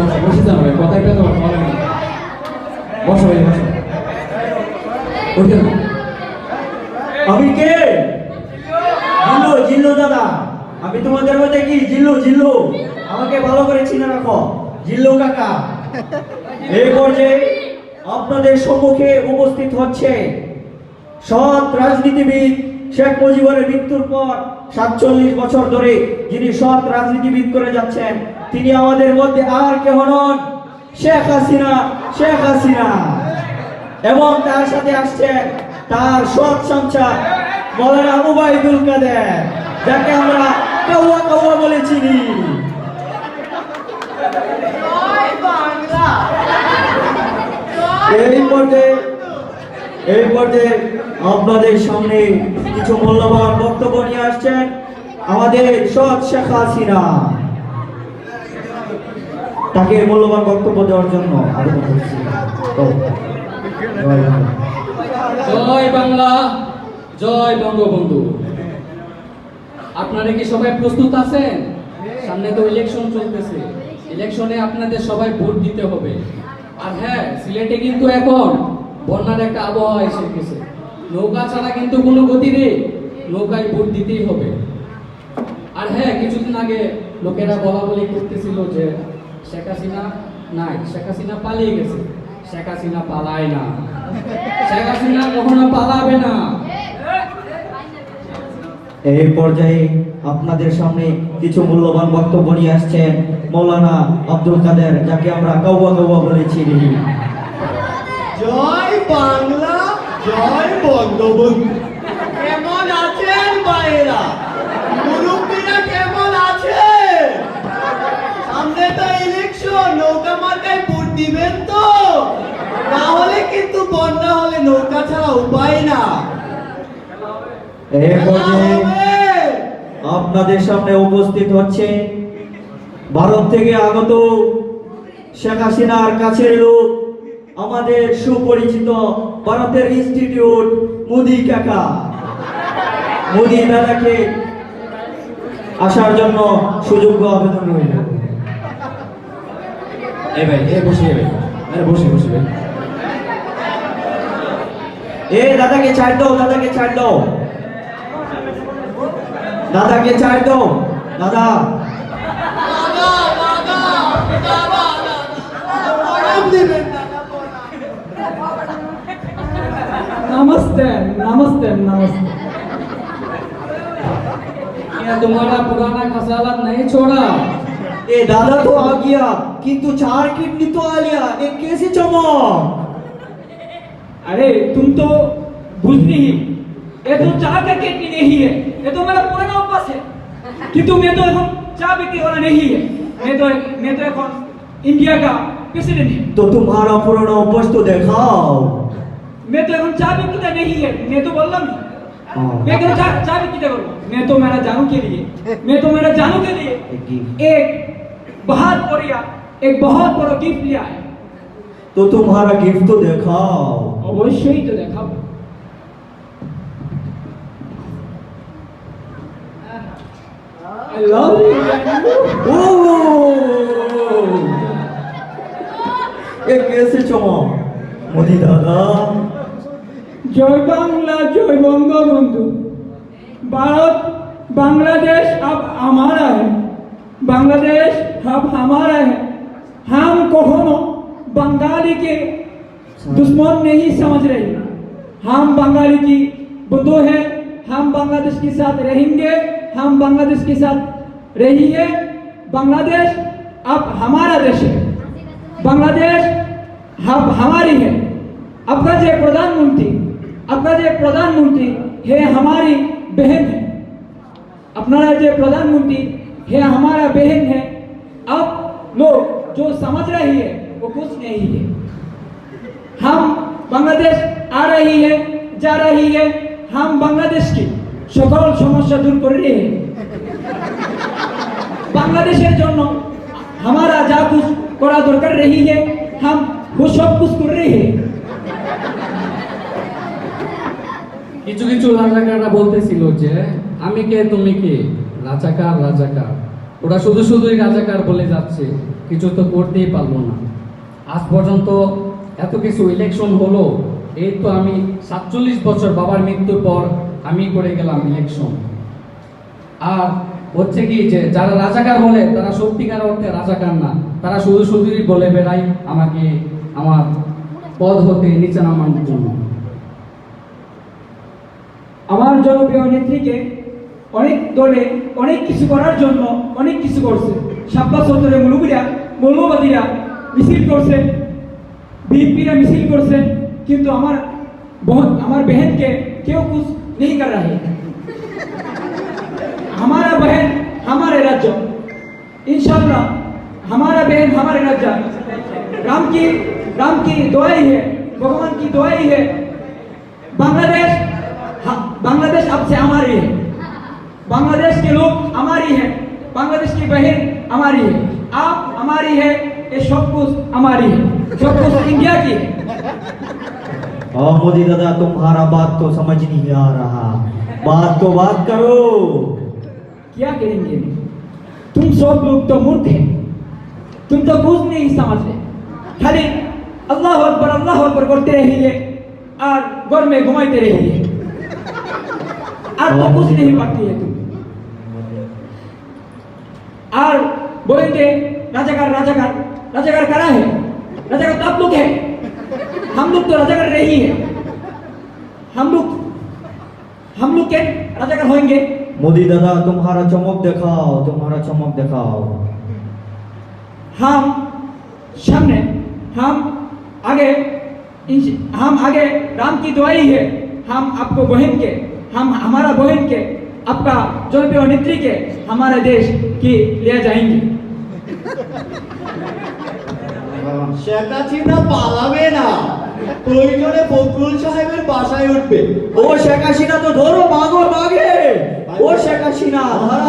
বসো বসে যাও ভাই, কথাই পেতে বলো না। বসো ভাই বসো। ওইটা আমি কে? জিল্লু, জিল্লু দাদা। আমি তোমাদের মধ্যে কি জিল্লু? জিল্লু আমাকে ভালো করে চিনে রাখো, জিল্লু কাকা। এই পর্যায়ে আপনাদের সম্মুখে উপস্থিত হচ্ছে সৎ রাজনীতিবিদ শেখ মুজিবের মৃত্যুর পর 47 বছর ধরে যিনি সৎ রাজনীতিবিদ করে যাচ্ছেন, তিনি আমাদের মধ্যে আর কেউ নন, শেখ হাসিনা। শেখ হাসিনা এবং তার সাথে আসছেন তার সৎ সঞ্চার মৌলানা ওবায়দুল কাদের, যাকে আমরা কাউয়া কাউয়া বলে চিনি। এই পর্যায়ে আপনাদের সামনে কিছু মূল্যবান বক্তব্য নিয়ে আসছেন আমাদের সৎ শেখ হাসিনা। তাকে মূল্যবান বক্তব্য দেওয়ার জন্য আবেদন করছি। জয় বাংলা, জয় বঙ্গবন্ধু। আপনারা কি সবাই প্রস্তুত আছেন? সামনে তো ইলেকশন চলতেছে, ইলেকশনে আপনাদের সবাই ভোট দিতে হবে। আর হ্যাঁ, সিলেটে কিন্তু এখন বন্যার একটা আবহাওয়া এসে গেছে, নৌকা ছাড়া কিন্তু কোনো গতি নেই, নৌকায় ভোট দিতেই হবে। আর হ্যাঁ, কিছুদিন আগে লোকেরা বলা বলি করতেছিল যে শেখ হাসিনা নাই, শেখ হাসিনা পালিয়ে গেছে। শেখ হাসিনা পালায় না, শেখ হাসিনা কখনো পালাবে না। এই পর্যায়ে আপনাদের সামনে কিছু মূল্যবান বক্তব্য নিয়ে আসছেন মৌলানা আব্দুল কাদের, যাকে আমরা কাউয়া কাউয়া বলে চিনি। জয় বাংলা, জয় বঙ্গবন্ধু। কেমন আছেন ভাইয়েরা? মুরব্বীরা কেমন আছে? সামনে তো ইলেকশন, নৌকা মার্কায় ভোট দিবেন তো? না হলে কিন্তু বন্যা হলে নৌকা ছাড়া উপায় না। এই পর্যায়ে আপনাদের সামনে উপস্থিত হচ্ছে ভারত থেকে আগত শেখ হাসিনার কাছের লোক, আমাদের সুপরিচিত ভারতের ইনস্টিটিউট মোদি কাকা। মোদি দাদাকে আসার জন্য সুযোগ্য আবেদন রইল। এই ভাই, এই বসে ভাই, আরে বসে বসে ভাই। দাদাকে ছাড় দাও, দাদাকে ছাড় দাও, দাদাকে ছাড় দাও। দাদা नमस्ते नमस्ते नमस्ते। क्या तुम्हारा पुराना खसालत नहीं छोड़ा? दादा तो आ गया, किंतु 4 किडनी तो आ लिया। ये कैसी चमक? अरे तुम तो बुझ नहीं, ये तो चाय का किडनी नहीं है, ये तो मेरा पुराना अभ्यास है। किंतु मैं तो এখন चाय पीने वाला नहीं है, मैं तो এখন इंडिया का प्रेसिडेंट है। तो तुम्हारा पुराना अभ्यास तो दिखाओ। मैं तो এখন चाय पीता नहीं है, मैं तो बोल रहा हूँ मैं क्यों चाय पीता करूँ? मैं तो मेरा जानू के लिए एक बहुत बड़ा गिफ्ट लिया है। तो तुम्हारा गिफ्ट तो दिखाओ। अवश्य तो देखाओ। I love you. ये कैसे चमक मोदी दादा? जय बांग्ला, जय बंगबंधु। भारत बांग्लादेश अब हमारा है, बांग्लादेश अब हमारा है। हम कखनो बंगाली के दुश्मन नहीं समझ रहे, हम बंगाली की बंधु हैं। हम बांग्लादेश के साथ रहेंगे, हम बांग्लादेश के साथ रहिए। बांग्लादेश अब हमारा देश है, बांग्लादेश अब हमारी है। आपका जो प्रधानमंत्री है हमारी बहन है, अपना जो प्रधानमंत्री है हमारा बहन है। अब लोग जो समझ रही है वो कुछ नहीं है। हम बांग्लादेश आ रही है, जा रही है, हम बांग्लादेश की সকল সমস্যা दूर कर रहे हैं। बांग्लादेशेर জন্য हमारा जा कुछ करा दरकार रही है, हम वो सब कुछ कर रहे हैं। কিছু কিছু রাজাকাররা বলতেছিল যে আমি কে তুমি কে, রাজাকার রাজাকার। ওরা শুধুই রাজাকার বলে যাচ্ছে, কিছু তো করতেই পারবো না। আজ পর্যন্ত এত কিছু ইলেকশন হলো, এই তো আমি 47 বছর বাবার মৃত্যুর পর আমি করে গেলাম ইলেকশন। আর হচ্ছে কি যে যারা রাজাকার বলে তারা সত্যিকার অর্থে রাজাকার না, তারা শুধু শুধুই বলে বেড়ায় আমাকে আমার পদ হতে নিচে নামানোর জন্য। আমার জনপ্রিয় নেত্রীকে অনেক দলে অনেক কিছু করার জন্য অনেক কিছু করছে। শাব্বাস চত্বরে মৌলবাদীরা মিছিল করছে, বিএনপিরা মিছিল করছে, কিন্তু আমার बहन के क्यों कुछ नहीं कर रहे। हमारा बहन हमारे राज्य, इंशाल्लाह हमारा बहन हमारे राज्य। राम की दुआई है, भगवान की दुआई है। बांग्लादेश अब से हमारी है, बांग्लादेश के लोग हमारी है, बांग्लादेश की बहन हमारी है, आप हमारी है, ये सब कुछ हमारी है, सब कुछ इंडिया की है। मोदी दादा तुम्हारा बात तो समझ नहीं आ रहा, बात करो। क्या करेंगे? तुम सब लोग तो मूर्ख हैं, तुम तो कुछ नहीं समझते, खाली अल्लाह अकबर करते रहिए और घर में घुमाते रहिए, और तो कुछ नहीं पढ़ती है तुम। और बोलेंगे राजाकार करा है, राजाकार तो आप लोग है, हम लोग तो राजाकार नहीं है, हम लोग के राजाकार होंगे। मोदी दादा तुम्हारा चमक दिखाओ, हम सामने, हम आगे राम की दुआई है, हम आपको बहन के, हमारा बहन के, आपका जनप्रिय नेत्री के, हमारे देश की ले जाएंगे। শেখ হাসিনা পালাবে না, প্রয়োজনে ফখরুল সাহেবের বাসায় উঠবে। ও শেখ হাসিনা তো ধরো, মাগো মাগে। ও শেখ হাসিনা, ধারা